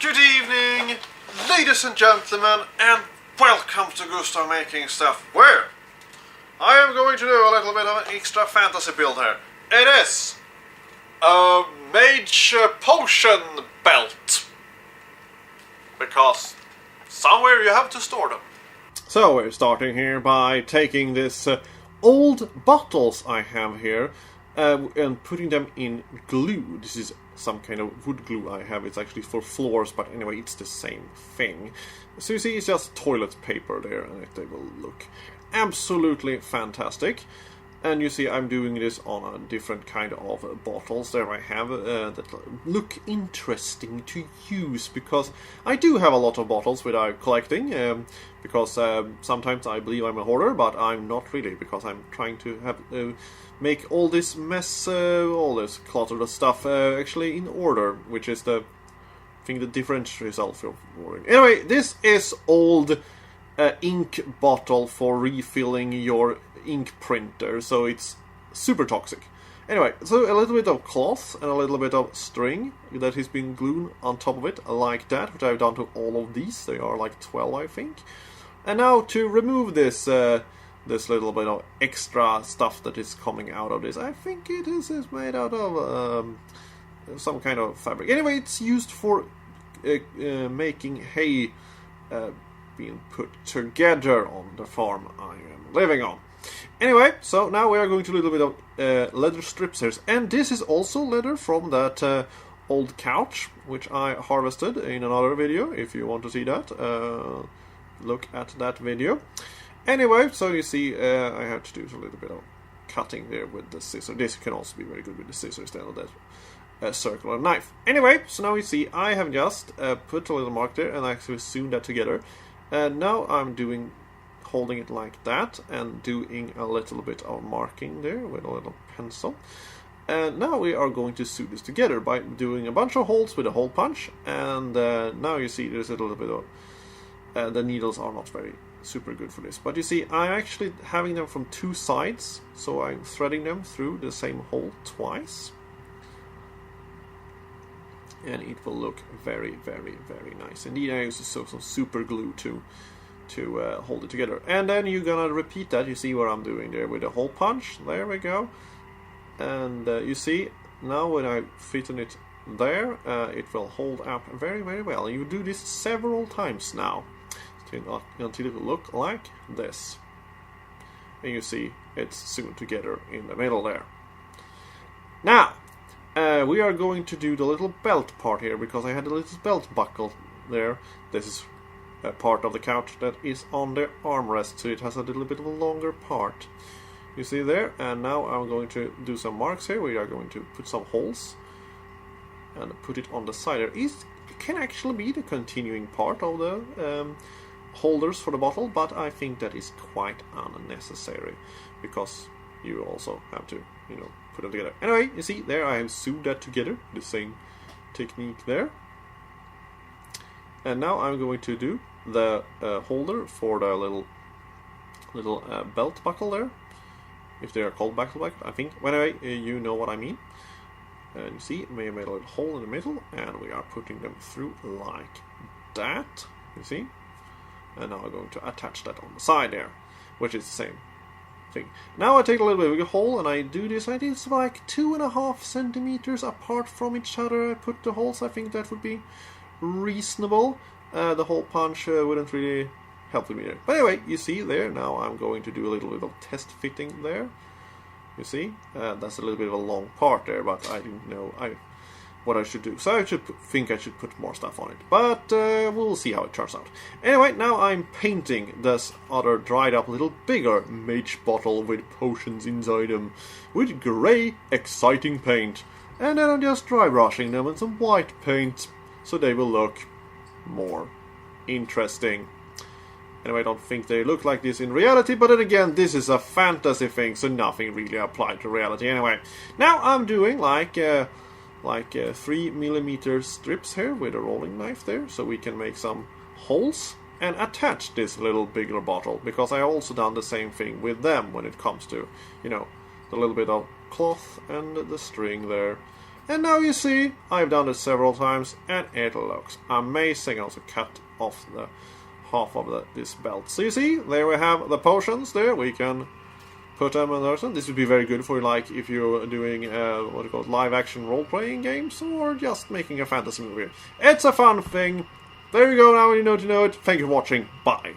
Good evening, ladies and gentlemen, and welcome to Gustav Making Stuff, where I am going to do a little bit of an extra fantasy build here. It is a mage potion belt, because somewhere you have to store them. So we're starting here by taking this old bottles I have here and putting them in glue. This is some kind of wood glue I have. It's actually for floors, but anyway, it's the same thing. So you see, it's just toilet paper there, and they will look absolutely fantastic. And you see, I'm doing this on a different kind of bottles there I have that look interesting to use, because I do have a lot of bottles without collecting, because sometimes I believe I'm a hoarder, but I'm not really, because I'm trying to have make all this mess, all this cluttered stuff actually in order, which is the thing that differentiates yourself from hoarding. Anyway, this is old ink bottle for refilling your ink printer, so it's super toxic. Anyway, so a little bit of cloth and a little bit of string that has been glued on top of it, like that, which I've done to all of these. They are like 12, I think. And now to remove this this little bit of extra stuff that is coming out of this, I think it is made out of some kind of fabric. Anyway, it's used for making hay being put together on the farm I am living on. Anyway, so now we are going to a little bit of leather strips here. And this is also leather from that old couch, which I harvested in another video. If you want to see that, look at that video. Anyway, so you see, I have to do a little bit of cutting there with the scissors. This can also be very good with the scissors instead of that circular knife. Anyway, so now you see, I have just put a little mark there and actually sewn that together. And now I'm holding it like that and doing a little bit of marking there with a little pencil. And now we are going to sew this together by doing a bunch of holes with a hole punch. And now you see there's a little bit of the needles are not very super good for this, but you see I'm actually having them from two sides, so I'm threading them through the same hole twice, and it will look very, very, very nice. Indeed, I use some super glue to hold it together. And then you're gonna repeat that. You see what I'm doing there with a hole punch. There we go. And you see now when I fit in it there, it will hold up very, very well. You do this several times now until it will look like this. And you see it's sewn together in the middle there. Now we are going to do the little belt part here, because I had a little belt buckle there. This is a part of the couch that is on the armrest, so it has a little bit of a longer part. You see there, and now I'm going to do some marks here. We are going to put some holes and put it on the side there. It can actually be the continuing part of the holders for the bottle, but I think that is quite unnecessary, because you also have to, put them together. Anyway, you see there I have sewed that together, the same technique there. And now I'm going to do the holder for the little belt buckle there, if they are called belt buckle, I think. Anyway, you know what I mean. And you see, we made a little hole in the middle, and we are putting them through like that. You see, and now I'm going to attach that on the side there, which is the same thing. Now I take a little bit of a hole, and I do this. I think it's like 2.5 centimeters apart from each other. I put the holes. I think that would be reasonable. The hole punch wouldn't really help me there. But anyway, you see there, now I'm going to do a little bit of test fitting there. You see, that's a little bit of a long part there, but I didn't know what I should do. So I think I should put more stuff on it. But we'll see how it turns out. Anyway, now I'm painting this other dried up little bigger mage bottle with potions inside them with grey, exciting paint. And then I'm just dry brushing them with some white paint, so they will look more interesting. Anyway, I don't think they look like this in reality, but then again, this is a fantasy thing, so nothing really applied to reality. Anyway, now I'm doing like 3mm strips here with a rolling knife there, so we can make some holes and attach this little bigger bottle, because I also done the same thing with them when it comes to, the little bit of cloth and the string there. And now you see, I've done it several times, and it looks amazing. I also cut off the half of this belt. So you see, there we have the potions there. We can put them in there. This would be very good for, like, if you're doing what you call live-action role-playing games, or just making a fantasy movie. It's a fun thing. There you go, now you know to know it. Thank you for watching. Bye.